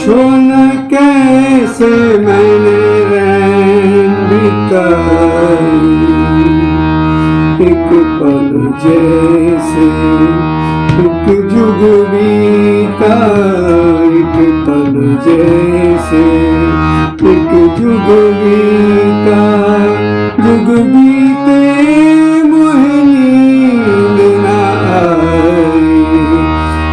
पूछो न कैसे मैंने रैन बिताई, एक पल जैसे एक जुग बीता, एक पल जैसे एक जुग बीता, जुग बीते मुझे नींद न आई,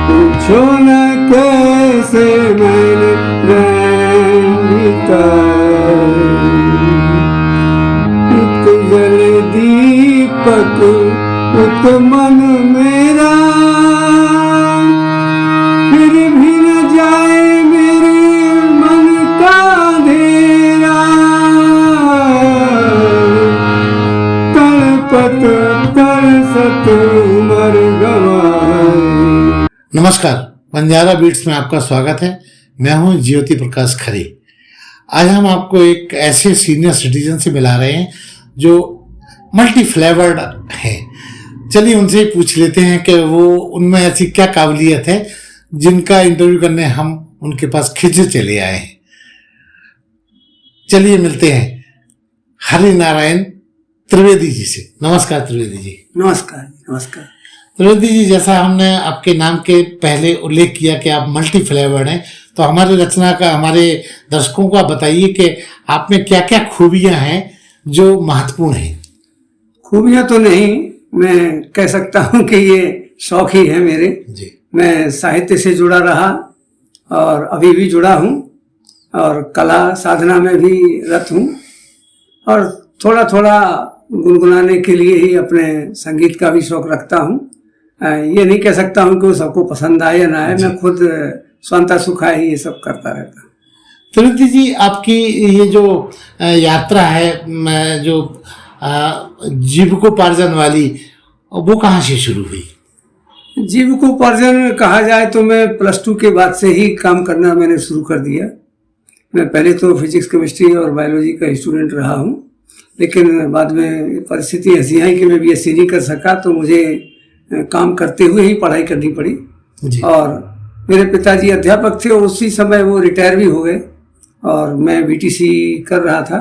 पूछो न कैसे मैंने रैन बिताई। इत जल दीपक उत मन मेरा, फिर भी न जाए मेरे मन का अंधेरा, तड़पत तरसत उमर गवाई। नमस्कार, बंजारा बीट्स में आपका स्वागत है। मैं हूं ज्योति प्रकाश खरे। आज हम आपको एक ऐसे सीनियर सिटीजन से मिला रहे हैं जो मल्टी फ्लेवर्ड है। चलिए उनसे पूछ लेते हैं कि वो उनमें ऐसी क्या काबिलियत है जिनका इंटरव्यू करने हम उनके पास खिंचे चले आए हैं। चलिए मिलते हैं हरि नारायण त्रिवेदी जी से। नमस्कार त्रिवेदी जी। नमस्कार। नमस्कार त्रिवेदी जी, जैसा हमने आपके नाम के पहले उल्लेख किया कि आप मल्टी फ्लेवर्ड हैं, तो हमारे रचना का हमारे दर्शकों को आप बताइए कि आप में क्या क्या खूबियां हैं जो महत्वपूर्ण हैं। खूबियां तो नहीं, मैं कह सकता हूं कि ये शौक ही है मेरे जी। मैं साहित्य से जुड़ा रहा और अभी भी जुड़ा हूं, और कला साधना में भी रत हूं, और थोड़ा थोड़ा गुनगुनाने के लिए ही अपने संगीत का भी शौक रखता हूं। ये नहीं कह सकता हूं कि वो सबको पसंद आए या ना आए, मैं खुद स्वंता सुखा ही ये सब करता रहता हूँ। त्रिवेदी जी, आपकी ये जो यात्रा है जो जीविकोपार्जन वाली, वो कहाँ से शुरू हुई? जीविकोपार्जन कहा जाए तो मैं +2 के बाद से ही काम करना मैंने शुरू कर दिया। मैं पहले तो फिजिक्स, केमिस्ट्री और बायोलॉजी का स्टूडेंट रहा हूँ, लेकिन बाद में परिस्थिति ऐसी आई कि मैं BSc नहीं कर सका, तो मुझे काम करते हुए ही पढ़ाई करनी पड़ी जी। और मेरे पिताजी अध्यापक थे और उसी समय वो रिटायर भी हो गए और मैं BTC कर रहा था।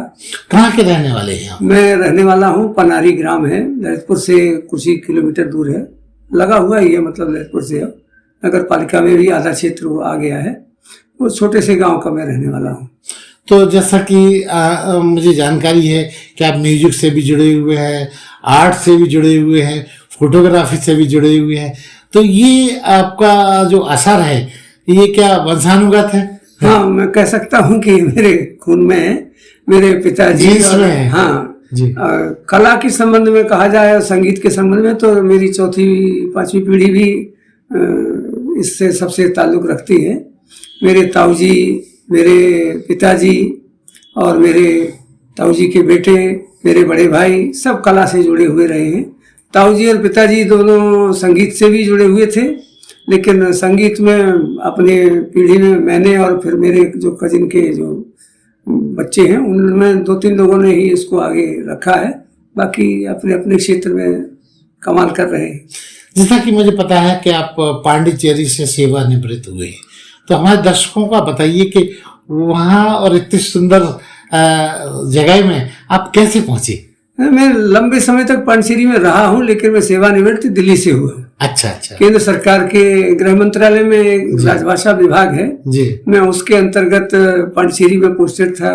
कहाँ के रहने वाले हैं आप? मैं रहने वाला हूँ, पनारी ग्राम है, ललितपुर से कुछ ही किलोमीटर दूर है, लगा हुआ ही है, मतलब ललितपुर से अब नगर पालिका में भी आधा क्षेत्र वो आ गया है। वो छोटे से गांव का मैं रहने वाला हूँ। तो जैसा कि मुझे जानकारी है कि आप म्यूजिक से भी जुड़े हुए हैं, आर्ट से भी जुड़े हुए हैं, फोटोग्राफी से भी जुड़े हुए हैं, तो ये आपका जो असर है ये क्या वंशानुगत है? हाँ, मैं कह सकता हूँ कि मेरे खून में है, मेरे पिताजी है। हाँ जी। कला के संबंध में कहा जाए और संगीत के संबंध में तो मेरी 4th-5वीं पीढ़ी भी इससे सबसे ताल्लुक रखती है। मेरे ताऊजी, मेरे पिताजी और मेरे ताऊजी के बेटे, मेरे बड़े भाई सब कला से जुड़े हुए रहे हैं। ताऊजी और पिताजी दोनों संगीत से भी जुड़े हुए थे, लेकिन संगीत में अपने पीढ़ी में मैंने और फिर मेरे जो कजिन के जो बच्चे हैं उनमें 2-3 लोगों ने ही इसको आगे रखा है, बाकी अपने अपने क्षेत्र में कमाल कर रहे हैं। जैसा कि मुझे पता है कि आप पांडिचेरी से सेवानिवृत्त हुए हैं, तो हमारे दर्शकों को बताइए कि वहाँ और इतनी सुंदर जगह में आप कैसे पहुंचे? मैं लंबे समय तक पांडिचेरी में रहा हूँ, लेकिन मैं सेवानिवृत्त दिल्ली से हुआ। अच्छा। केंद्र सरकार के गृह मंत्रालय में एक राजभाषा विभाग है जी। मैं उसके अंतर्गत पांडिचेरी में पोस्टेड था।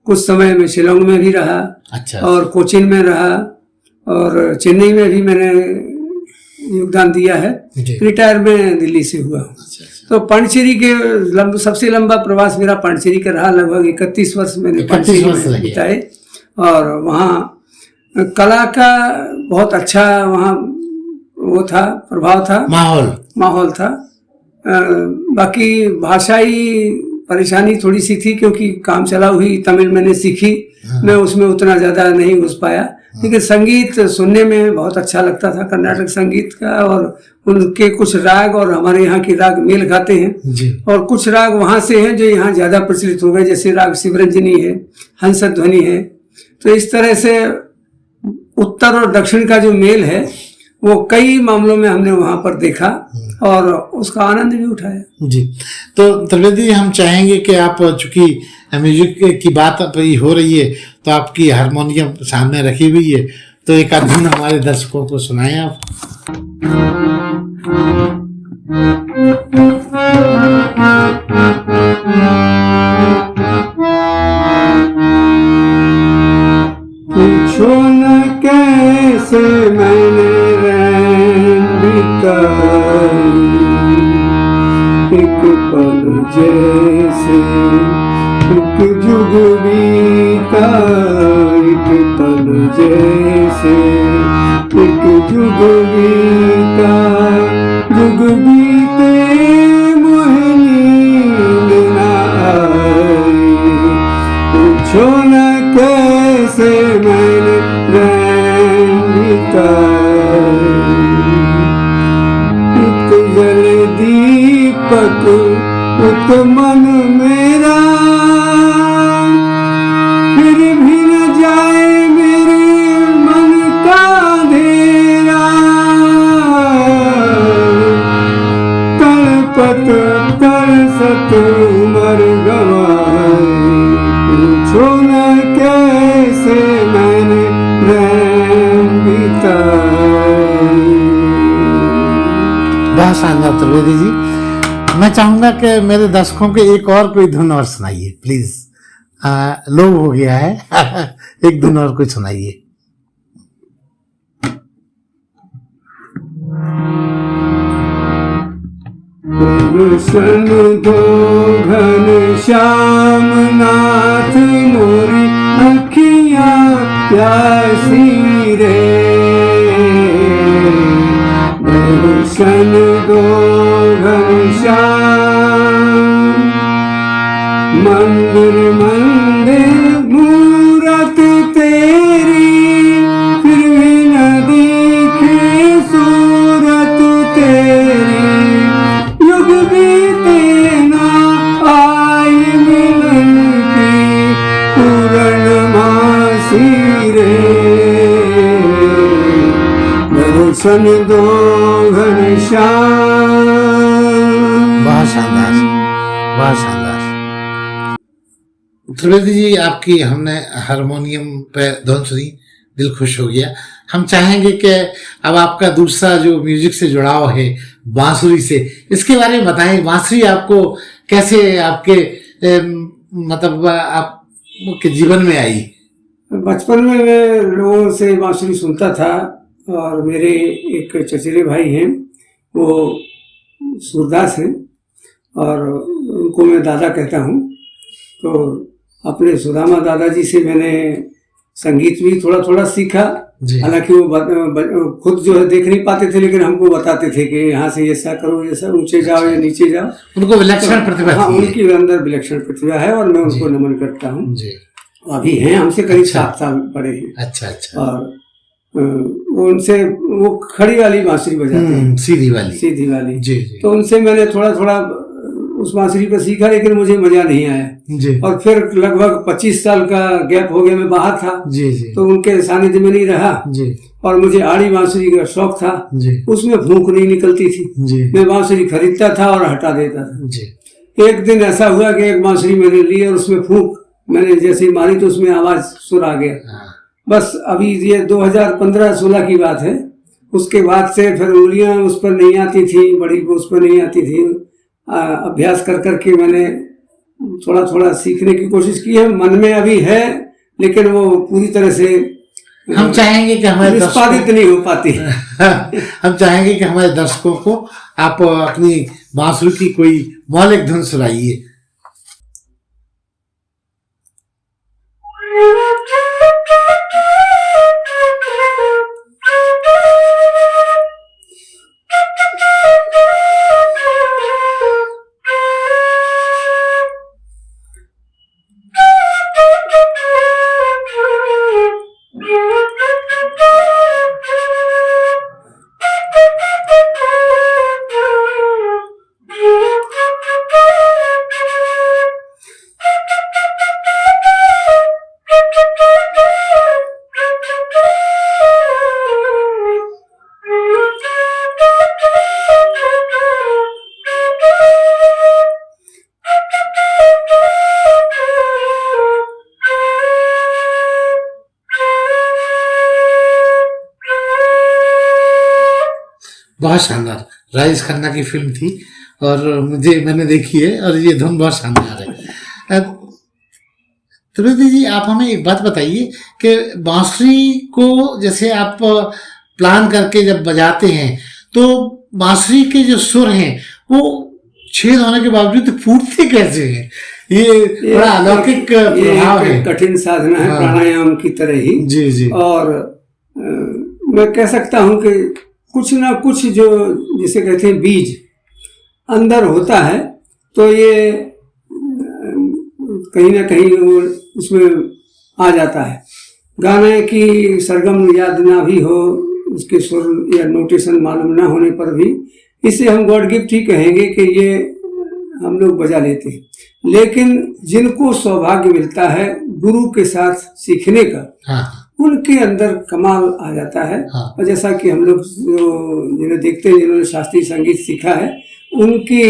कुछ समय में शिलोंग में भी रहा। अच्छा। और कोचीन में रहा और चेन्नई में भी मैंने योगदान दिया है। रिटायर में दिल्ली से हुआ। अच्छा। तो पांडिचेरी के सबसे लंबा प्रवास मेरा पांडिचेरी का रहा, लगभग 31 वर्ष मैंने पांडिचेरी में बिताए, और वहाँ कला का बहुत अच्छा वहाँ वो था, प्रभाव था, माहौल था। बाकी भाषाई परेशानी थोड़ी सी थी क्योंकि काम चला हुई तमिल मैंने सीखी। मैं उसमें उतना ज्यादा नहीं घुस पाया, लेकिन संगीत सुनने में बहुत अच्छा लगता था, कर्नाटक संगीत का, और उनके कुछ राग और हमारे यहाँ के राग मेल खाते हैं, और कुछ राग वहाँ से हैं जो यहाँ ज्यादा प्रचलित हो गए, जैसे राग शिवरंजनी है, हंसध्वनि है। तो इस तरह से उत्तर और दक्षिण का जो मेल है वो कई मामलों में हमने वहां पर देखा और उसका आनंद भी उठाया। जी, तो त्रिवेदी जी, हम चाहेंगे कि आप, चूंकि म्यूजिक की बात हो रही है तो आपकी हारमोनियम सामने रखी हुई है, तो एक आध धुन हमारे दर्शकों को सुनाएं आप। पूछो न कैसे मैंने रैन बिताई, एक पल जैसे एक जुग बीता, एक पल जैसे एक जुग बीता, जुग बीते मुझे नींद न आई। पूछो न कैसे मैंने रैन बिताई, इत जल दीपक उत मन मेरा, फिर भी न जाए मेरे मन का अंधेरा। तड़पत तरसत उमर गवाई, पूछो न कैसे मैंने रैन बिताई। बहुत शानदार त्रिवेदी जी, मैं चाहूंगा कि मेरे दर्शकों के एक और कोई धुन और सुनाइए प्लीज। लो हो गया है एक धुन और कोई सुनाइए। दर्शन दो घन श्याम नाथ, मोरी अखियां प्यासी रे। दर्शन दो घन श्याम, मंदिर मंदिर मूरत तेरी, फिर भी न दिखे सूरत तेरी। युग बीते ना आई मिलन की पूर्णमासी रे। दर्शन दो घनश्याम। बहुत शानदार, बहुत शानदार। त्रिवेदी जी, आपकी हमने हारमोनियम पे धुन सुनी, दिल खुश हो गया। हम चाहेंगे कि अब आपका दूसरा जो म्यूजिक से जुड़ाव है, बांसुरी से, इसके बारे में बताएं। बांसुरी आपको कैसे आपके मतलब आपके जीवन में आई? बचपन में मैं लोगों से बांसुरी सुनता था और मेरे एक चचेरे भाई हैं, वो सूरदास हैं और उनको मैं दादा कहता हूँ। तो अपने सुदामा दादाजी से मैंने संगीत भी थोड़ा थोड़ा सीखा। हालांकि वो खुद जो है देख नहीं पाते थे, लेकिन हमको बताते थे कि यहाँ से ऐसा करो, ऐसा ऊंचे जाओ या नीचे जाओ। उनको विलक्षण प्रतिभा हाँ, उनकी अंदर विलक्षण प्रतिभा है और मैं उनको नमन करता हूँ। अभी हैं हमसे करीब 7 साल बड़े हैं। अच्छा अच्छा। और उनसे वो खड़ी वाली बांसुरी बजाते हैं, सीधी वाली जी। तो उनसे मैंने थोड़ा थोड़ा उस बांसुरी पर सीखा, लेकिन मुझे मजा नहीं आया जी। और फिर लगभग 25 साल का गैप हो गया, मैं बाहर था जी। तो उनके सानिध्य में नहीं रहा जी। और मुझे आड़ी बांसुरी का शौक था जी। उसमें फूंक नहीं निकलती थी जी। मैं बांसुरी खरीदता था और हटा देता था जी। एक दिन ऐसा हुआ कि एक बांसुरी मैंने ली और उसमें फूंक मैंने जैसे ही मारी तो उसमें आवाज सुर आ गया। बस अभी ये 2015-16 की बात है। उसके बाद से फिर उंगलियां उस पर नहीं आती थी, बड़ी उस पर नहीं आती थी। अभ्यास कर करके मैंने थोड़ा थोड़ा सीखने की कोशिश की है, मन में अभी है, लेकिन वो पूरी तरह से हम चाहेंगे कि हमारे निष्पादित नहीं हो पाती। हम चाहेंगे कि हमारे दर्शकों को आप अपनी बांसुरी की कोई मौलिक धुन सुनाइए। बहुत शानदार, राजेश खन्ना की फिल्म थी और मैंने देखी है और ये धुन बहुत शानदार है। त्रिवेदी जी, आप हमें एक बात बताइए कि बांसुरी को जैसे आप प्लान करके जब बजाते हैं तो बांसुरी के जो सुर हैं वो छेद होने के बावजूद फूटते कैसे हैं? ये बड़ा अलौकिक प्रभाव है, कठिन साधना है, प्राणायाम की तरह ही। जी जी। और मैं कह सकता हूँ कि कुछ ना कुछ जो जिसे कहते हैं बीज अंदर होता है, तो ये कहीं ना कहीं वो उसमें आ जाता है। गाने की सरगम याद ना भी हो, उसके सुर या नोटेशन मालूम ना होने पर भी इसे हम गॉड गिफ्ट ही कहेंगे कि ये हम लोग बजा लेते हैं। लेकिन जिनको सौभाग्य मिलता है गुरु के साथ सीखने का, उनके अंदर कमाल आ जाता है। और जैसा कि हम लोग जिन्हें देखते हैं, जिन्होंने शास्त्रीय संगीत सीखा है, उनकी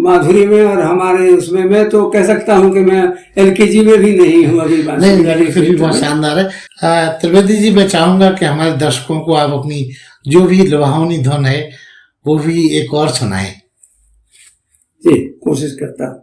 माधुरी में और हमारे उसमें मैं तो कह सकता हूँ कि मैं एलकेजी में भी नहीं हूँ अभी। नहीं, फिर भी बहुत शानदार है। त्रिवेदी जी, मैं चाहूंगा कि हमारे दर्शकों को आप अपनी जो भी लुभावनी धुन है वो भी एक और सुनाए। जी, कोशिश करता हूँ।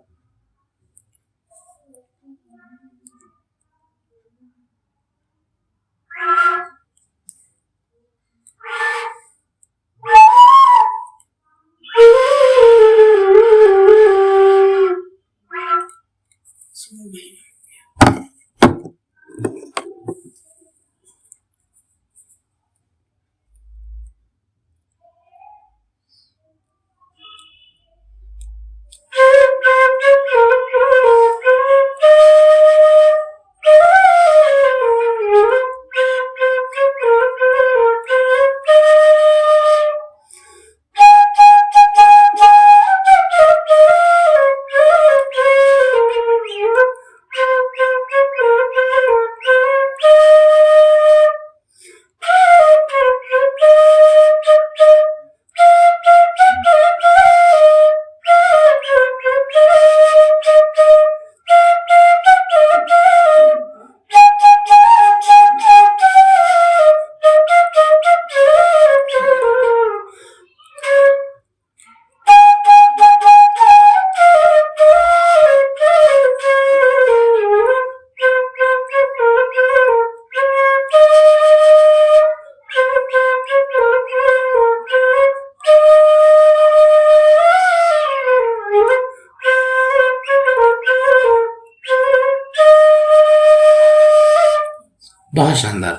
बहुत शानदार।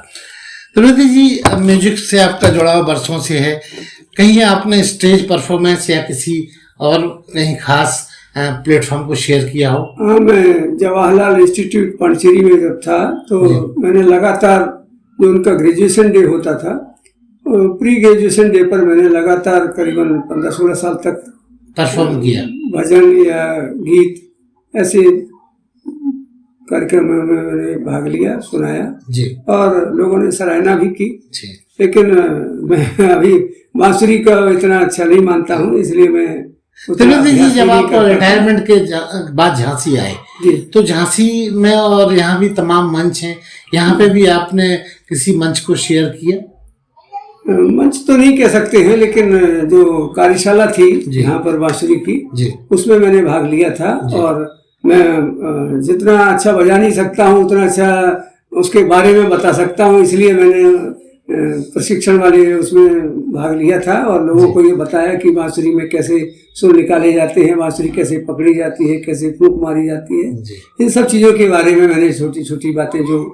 त्रिवेदी जी, म्यूजिक से आपका जुड़ाव बरसों से है, कहीं आपने स्टेज परफॉर्मेंस या किसी और कहीं खास प्लेटफॉर्म को शेयर किया हो? हाँ, मैं जवाहरलाल इंस्टीट्यूट पांडिचेरी में जब था तो मैंने लगातार जो उनका ग्रेजुएशन डे होता था, प्री ग्रेजुएशन डे पर मैंने लगातार करीबन 15-16 साल तक परफॉर्म किया, भजन या गीत ऐसे कार्यक्रम में मैंने भाग लिया, सुनाया जी। और लोगों ने सराहना भी की जी। लेकिन मैं अभी बांसुरी का इतना अच्छा नहीं मानता हूँ, इसलिए मैं त्रिवेदी जी, जब आप रिटायरमेंट के बाद झांसी आए तो झांसी में और यहाँ भी तमाम मंच हैं, यहाँ पे भी आपने किसी मंच को शेयर किया? मंच तो नहीं कह सकते हैं, लेकिन जो कार्यशाला थी यहाँ पर बांसुरी की, उसमें मैंने भाग लिया था। और मैं जितना अच्छा बजा नहीं सकता हूँ उतना अच्छा उसके बारे में बता सकता हूँ, इसलिए मैंने प्रशिक्षण वाले उसमें भाग लिया था और लोगों को ये बताया कि बांसुरी में कैसे सुर निकाले जाते हैं, बांसुरी कैसे पकड़ी जाती है, कैसे फूंक मारी जाती है। इन सब चीज़ों के बारे में मैंने छोटी छोटी बातें जो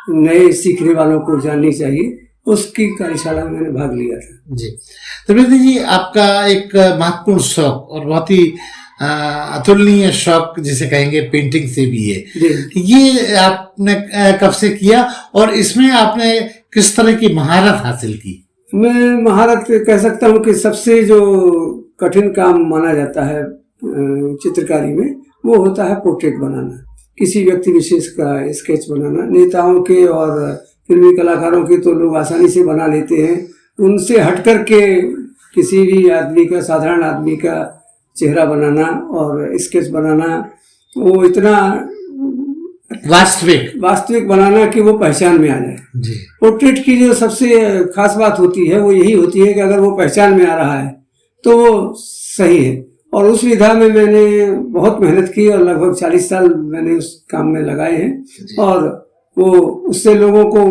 नए सीखने वालों को जाननी चाहिए, उसकी कार्यशाला में मैंने भाग लिया था जी। त्रिवेदी जी, आपका एक महत्वपूर्ण शौक और बहुत ही अतुलनीय शौक जिसे कहेंगे पेंटिंग से भी है, ये आपने कब से किया और इसमें आपने किस तरह की महारत हासिल की? मैं महारत कह सकता हूँ कि सबसे जो कठिन काम माना जाता है चित्रकारी में वो होता है पोर्ट्रेट बनाना, किसी व्यक्ति विशेष का स्केच बनाना। नेताओं के और फिल्मी कलाकारों के तो लोग आसानी से बना लेते हैं, उनसे हट कर के किसी भी आदमी का, साधारण आदमी का चेहरा बनाना और स्केच बनाना वो इतना वास्तविक बनाना कि वो पहचान में आ जाए जी। पोर्ट्रेट की जो सबसे खास बात होती है वो यही होती है कि अगर वो पहचान में आ रहा है तो वो सही है। और उस विधा में मैंने बहुत मेहनत की और लगभग 40 साल मैंने उस काम में लगाए हैं। और वो उससे लोगों को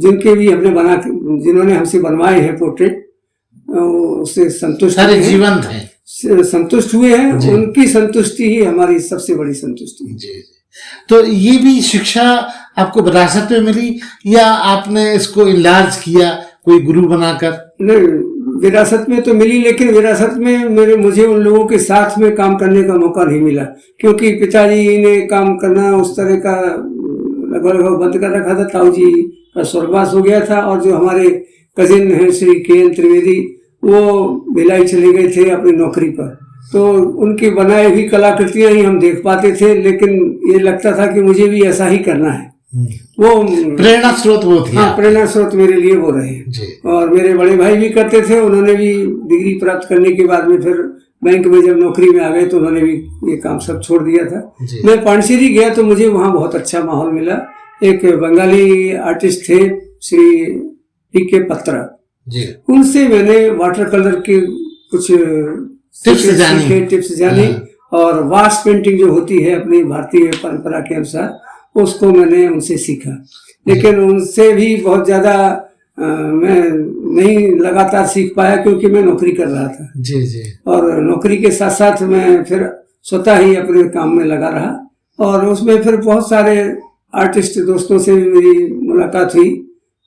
जिनके भी हमने जिन्होंने हमसे बनवाए हैं पोर्ट्रेट उससे संतुष्ट सारे जीवंत हैं, संतुष्ट हुए हैं। उनकी संतुष्टि ही हमारी सबसे बड़ी संतुष्टि जी। तो ये भी शिक्षा आपको विरासत में मिली या आपने इसको इलाज किया कोई गुरु बनाकर? नहीं, विरासत में तो मिली, लेकिन विरासत में मुझे उन लोगों के साथ में काम करने का मौका नहीं मिला, क्योंकि पिताजी ने काम करना उस तरह का लगभग बंद कर रखा था। ताऊ जी का स्वर्गवास हो गया था और जो हमारे कजिन हैं श्री के त्रिवेदी वो भिलाई चले गए थे अपनी नौकरी पर, तो उनकी बनाई हुई कलाकृतियां ही हम देख पाते थे। लेकिन ये लगता था कि मुझे भी ऐसा ही करना है। वो प्रेरणा स्रोत वो थी। हाँ, प्रेरणा स्रोत मेरे लिए वो रहे। और मेरे बड़े भाई भी करते थे, उन्होंने भी डिग्री प्राप्त करने के बाद में फिर बैंक में जब नौकरी में आ गए तो उन्होंने भी ये काम सब छोड़ दिया था। मैं पांडिचेरी गया तो मुझे वहाँ बहुत अच्छा माहौल मिला। एक बंगाली आर्टिस्ट थे श्री टी.के. पत्रा, उनसे मैंने वाटर कलर के कुछ टिप्स जानी और वाश पेंटिंग जो होती है अपनी भारतीय परंपरा के अनुसार उसको मैंने उनसे सीखा। लेकिन उनसे भी बहुत ज्यादा मैं नहीं लगातार सीख पाया क्योंकि मैं नौकरी कर रहा था। जी जी। और नौकरी के साथ साथ मैं फिर स्वतः ही अपने काम में लगा रहा और उसमें फिर बहुत सारे आर्टिस्ट दोस्तों से भी मेरी मुलाकात हुई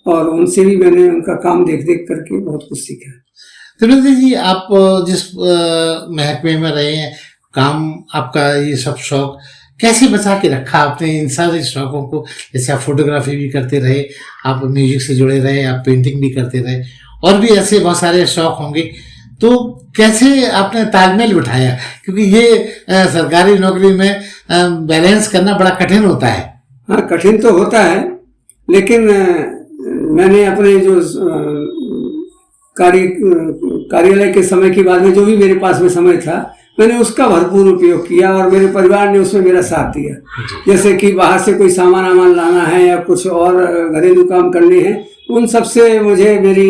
और उनसे भी मैंने उनका काम देख देख करके बहुत कुछ सीखा। त्रिवेदी जी, आप जिस महकमे में रहे हैं, काम आपका ये सब शौक कैसे बचा के रखा आपने इन सारे शौकों को? जैसे आप फोटोग्राफी भी करते रहे, आप म्यूजिक से जुड़े रहे, आप पेंटिंग भी करते रहे और भी ऐसे बहुत सारे शौक होंगे, तो कैसे आपने तालमेल बिठाया? क्योंकि ये सरकारी नौकरी में बैलेंस करना बड़ा कठिन होता है। हाँ, कठिन तो होता है, लेकिन मैंने अपने जो कार्यालय के समय के बाद में जो भी मेरे पास में समय था मैंने उसका भरपूर उपयोग किया और मेरे परिवार ने उसमें मेरा साथ दिया। जैसे कि बाहर से कोई सामान लाना है या कुछ और घरेलू काम करने हैं, उन सब से मुझे मेरी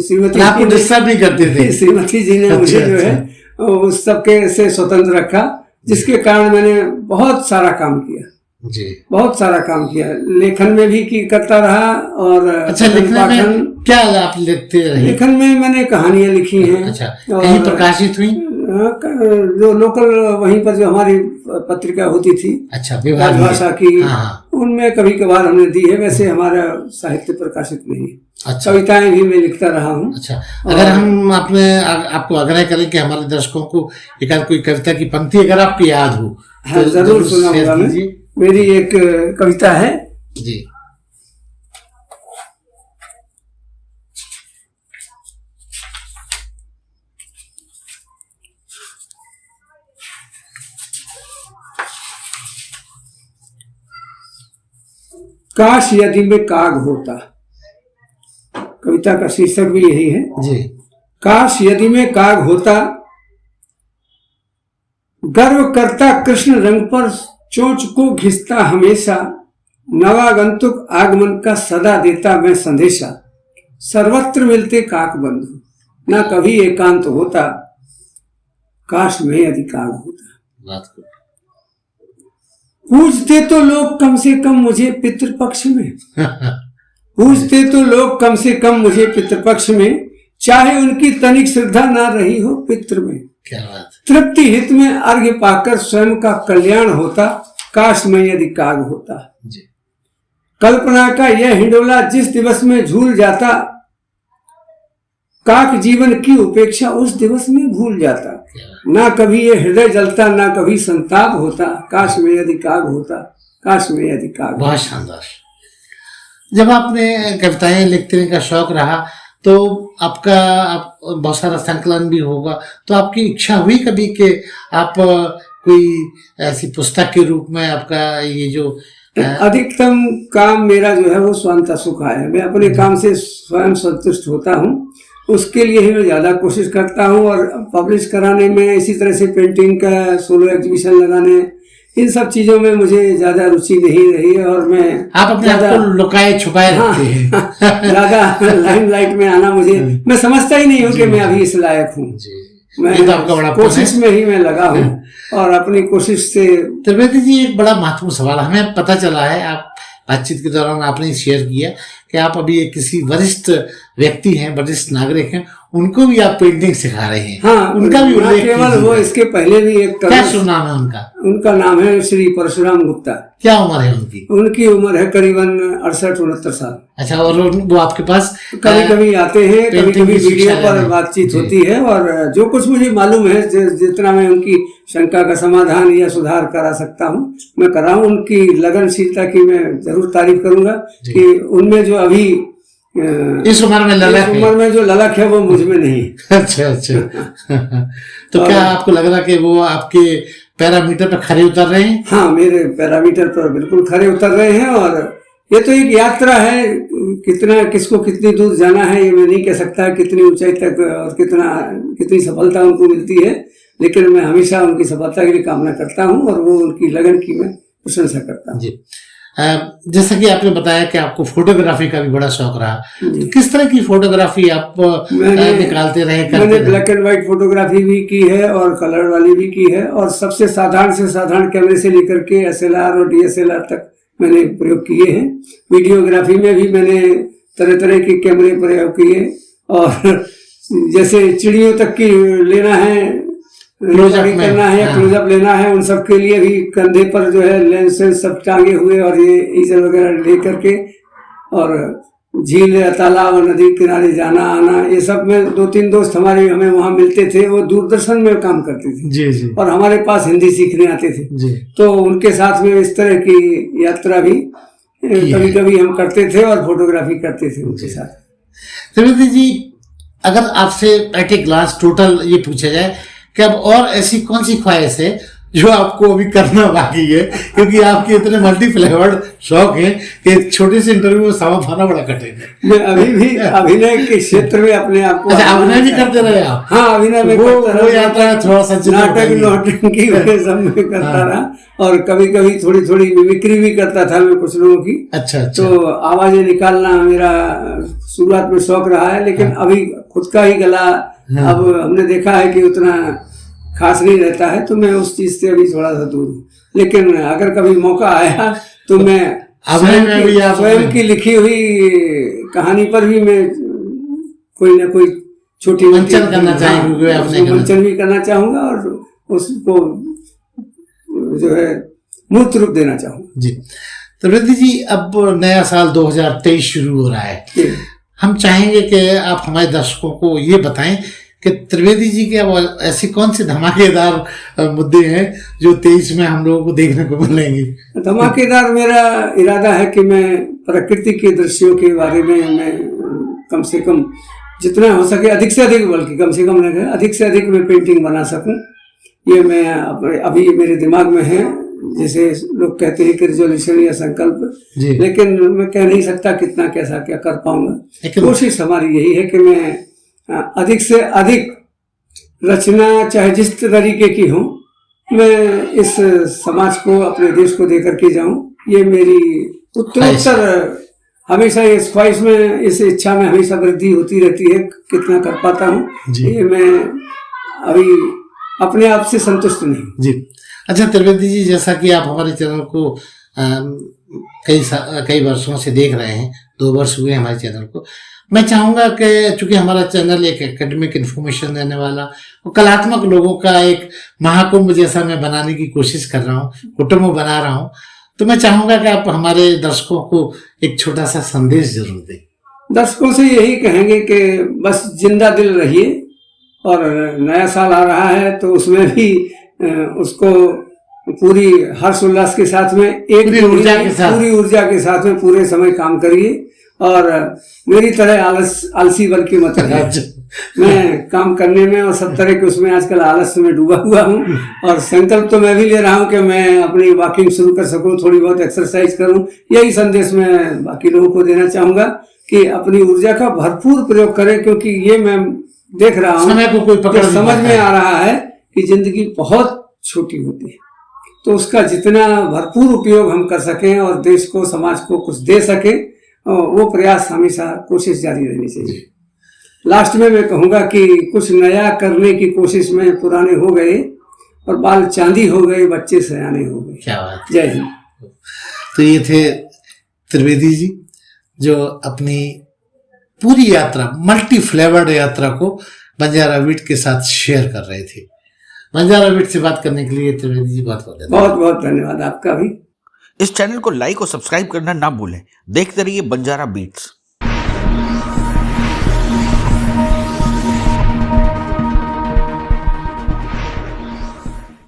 श्रीमती डिस्टर्ब नहीं करते थे। श्रीमती जी ने मुझे जो है उस सबके से स्वतंत्र रखा, जिसके कारण मैंने बहुत सारा काम किया जी। बहुत सारा काम किया। लेखन में भी करता रहा और अच्छा, लिखने में क्या आप लिखते रहे? लेखन में मैंने कहानियां लिखी हैं। अच्छा, कहीं प्रकाशित हुई? जो लोकल वहीं पर जो हमारी पत्रिका होती थी, अच्छा, भाषा की, उनमें कभी कभार हमने दी है। वैसे हमारा साहित्य प्रकाशित नहीं है। अच्छा, कविताएं भी मैं लिखता रहा हूँ। अच्छा, अगर हम आपको आग्रह करें कि हमारे दर्शकों को एक आध कोई कविता की पंक्ति अगर आपको याद हो तो जरूर सुनाऊंगा मैं। मेरी एक कविता है जी। काश यदि में काग होता, कविता का शीर्षक भी यही है जी। काश यदि में काग होता, गर्व करता कृष्ण रंग पर चोंच को घिसता हमेशा, नवागंतुक आगमन का सदा देता मैं संदेशा। सर्वत्र मिलते काक बंधु, न कभी एकांत होता, काश मैं यदि काग होता। पूजते तो लोग कम से कम मुझे पितृपक्ष में पूजते तो लोग कम से कम मुझे पितृपक्ष में, चाहे उनकी तनिक श्रद्धा ना रही हो पितृ में। क्या बात। तृप्ति हित में अर्घ्य पाकर स्वयं का कल्याण होता, काश मैं यदि काग होता जी। कल्पना का यह हिंडोला जिस दिवस में झूल जाता, काक जीवन की उपेक्षा उस दिवस में भूल जाता। ना कभी ये हृदय जलता, ना कभी संताप होता, काश मैं यदि काग होता, काश मैं यदि काग। बहुत शानदार। जब आपने कविताएं लिखने का शौक रहा तो आपका बहुत सारा संकलन भी होगा, तो आपकी इच्छा हुई कभी कि आप कोई ऐसी पुस्तक के रूप में आपका ये जो अधिकतम काम मेरा जो है वो स्वांतः सुख है। मैं अपने काम से स्वयं संतुष्ट होता हूँ, उसके लिए ही मैं ज़्यादा कोशिश करता हूँ। और पब्लिश कराने में, इसी तरह से पेंटिंग का सोलो एग्जीबिशन लगाने, इन सब चीजों में मुझे ज्यादा रुचि नहीं रही है और मैं आप अपने आप को लुकाए छुपाए रखते हैं। ज्यादा लाइमलाइट में आना मैं समझता ही नहीं हूँ कि मैं अभी इस लायक हूँ। मैं तो आपका बड़ा कोशिश में ही मैं लगा हूँ और अपनी कोशिश से। त्रिवेदी जी, एक बड़ा महत्वपूर्ण सवाल हमें पता चला है, आप बातचीत के दौरान आपने शेयर किया कि आप अभी एक किसी वरिष्ठ व्यक्ति हैं, वरिष्ठ नागरिक हैं, उनको भी आप पेंटिंग सिखा रहे हैं। हाँ, उनका भी उल्लेख केवल वो, इसके पहले भी एक क्या शुभ नाम है उनका? उनका नाम है श्री परशुराम गुप्ता। क्या उम्र है उनकी? उनकी उम्र है करीबन 68-69 साल। अच्छा, और वो आपके पास कभी कभी आते हैं, कभी कभी वीडियो पर बातचीत होती है और जो कुछ मुझे मालूम है, जितना मैं उनकी शंका का समाधान या सुधार करा सकता हूँ मैं कराऊं। उनकी लगनशीलता की मैं जरूर तारीफ करूंगा कि उनमें जो अभी इस उम्र में जो ललक है वो मुझ में नहीं। अच्छा तो क्या आपको लग रहा कि वो आपके पैरामीटर पर खरे उतर रहे हैं? हाँ, मेरे पैरामीटर पर बिल्कुल खरे उतर रहे हैं और ये तो एक यात्रा है। किसको कितनी दूर जाना है ये मैं नहीं कह सकता, कितनी ऊंचाई तक और कितनी सफलता उनको मिलती है, लेकिन मैं हमेशा उनकी सफलता की कामना करता हूँ और वो उनकी लगन की मैं प्रशंसा करता हूँ। जी, जैसा कि आपने बताया कि आपको फोटोग्राफी का भी बड़ा शौक रहा, तो किस तरह की फोटोग्राफी आप निकालते रहे? मैंने ब्लैक एंड व्हाइट फोटोग्राफी भी की है और कलर वाली भी की है और सबसे साधारण से साधारण कैमरे से लेकर के SLR और DSLR तक मैंने प्रयोग किए हैं। वीडियोग्राफी में भी मैंने तरह तरह के कैमरे प्रयोग किए और जैसे चिड़ियों तक की लेना है, करना है, क्लोजअप लेना है, उन सब के लिए भी कंधे पर जो है लेंस सब टांगे हुए और ये ईजल वगैरह ले करके और झील, तालाब, नदी किनारे जाना आना, ये सब में 2-3 दोस्त हमें वहां मिलते थे, वो दूरदर्शन में काम करते थे। जी। और हमारे पास हिंदी सीखने आते थे जी। तो उनके साथ में इस तरह की यात्रा भी कभी कभी हम करते थे और फोटोग्राफी करते थे उनके साथ। त्रिवेदी जी, अगर आपसे एट ए ग्लास टोटल ये पूछा जाए कि अब और ऐसी कौन सी ख्वाहिश है जो आपको अभी करना बाकी है, क्योंकि आपके इतने मल्टी फ्लेवर्ड शौक हैं कि एक छोटे से इंटरव्यू में सामा पाना बड़ा कठिन है। मैं अभी भी अभिनय के क्षेत्र में अपने आप को। अच्छा, अभिनय भी करते रहे आप? हाँ, अभिनय में वो यात्रा थोड़ा सा नाटक की सब में करता रहा और कभी कभी थोड़ी थोड़ी मिमिक्री भी करता था मैं कुछ लोगों की। अच्छा। तो आवाजें निकालना मेरा शुरुआत में शौक रहा है, लेकिन अभी खुद का ही गला अब हमने देखा है कि उतना खास नहीं रहता है, तो मैं उस चीज से अभी थोड़ा सा दूर हूँ। लेकिन अगर कभी मौका आया तो मैं स्वयं की लिखी हुई कहानी पर भी मैं कोई ना कोई छोटी मंचन करना चाहेंगे, मंचन भी करना चाहूंगा और उसको जो है मूर्त रूप देना चाहूंगा जी। तो त्रिवेदी जी, अब नया साल 2023 शुरू हो रहा है। हम चाहेंगे कि आप हमारे दर्शकों को ये बताएं कि त्रिवेदी जी के अब ऐसी कौन सी धमाकेदार मुद्दे हैं जो 23 में हम लोगों को देखने को मिलेंगे? धमाकेदार मेरा इरादा है कि मैं प्रकृति के दृश्यों के बारे में मैं कम से कम जितना हो सके अधिक से अधिक, बल्कि कम से कम नहीं, अधिक से अधिक मैं पेंटिंग बना सकूं। ये मैं अभी मेरे दिमाग में है, जैसे लोग कहते हैं कि रिजोल्यूशन या संकल्प, लेकिन मैं कह नहीं सकता कितना कैसा क्या कर पाऊंगा। कोशिश हमारी यही है कि मैं अधिक से अधिक रचना चाहे जिस तरीके की हो, मैं इस समाज को, अपने देश को देकर के जाऊं। ये मेरी उत्तरोत्तर हमेशा इस ख्वाहिश में, इस इच्छा में हमेशा वृद्धि होती रहती है। कितना कर पाता हूँ ये मैं अभी अपने आप से संतुष्ट नहीं जी। अच्छा त्रिवेदी जी, जैसा कि आप हमारे चैनल को कई वर्षों से देख रहे हैं, 2 वर्ष हुए हमारे चैनल को, मैं चाहूंगा कि चूंकि हमारा चैनल एक एकेडमिक इन्फॉर्मेशन देने वाला और कलात्मक लोगों का एक महाकुंभ जैसा मैं बनाने की कोशिश कर रहा हूँ, कुटुंब बना रहा हूँ, तो मैं चाहूंगा कि आप हमारे दर्शकों को एक छोटा सा संदेश जरूर दें। दर्शकों से यही कहेंगे कि बस जिंदा दिल रहिए और नया साल आ रहा है तो उसमें भी उसको पूरी हर्ष उल्लास के साथ में, पूरी ऊर्जा के साथ में पूरे समय काम करिए और मेरी तरह आलसी बन के मत रहिए। मैं काम करने में और सब तरह के उसमें आजकल आलस्य में डूबा हुआ हूँ और संकल्प तो मैं भी ले रहा हूँ कि मैं अपनी वॉकिंग शुरू कर सकूँ, थोड़ी बहुत एक्सरसाइज करूँ। यही संदेश मैं बाकी लोगों को देना चाहूंगा कि अपनी ऊर्जा का भरपूर प्रयोग करें, क्योंकि ये मैं देख रहा हूँ, समझ में आ रहा है कि जिंदगी बहुत छोटी होती है तो उसका जितना भरपूर उपयोग हम कर सकें और देश को समाज को कुछ दे सकें, वो प्रयास हमेशा कोशिश जारी रहनी चाहिए। लास्ट में मैं कहूँगा कि कुछ नया करने की कोशिश में पुराने हो गए और बाल चांदी हो गए, बच्चे सयाने हो गए। क्या बात। जय हिंद। तो ये थे त्रिवेदी जी जो अपनी पूरी यात्रा, मल्टी फ्लेवर्ड यात्रा को बंजारा बीट के साथ शेयर कर रहे थे। बंजारा बीट से बात करने के लिए त्रिवेदी जी बहुत बहुत धन्यवाद आपका भी। इस चैनल को लाइक और सब्सक्राइब करना ना भूलें। देखते रहिए बंजारा बीट्स।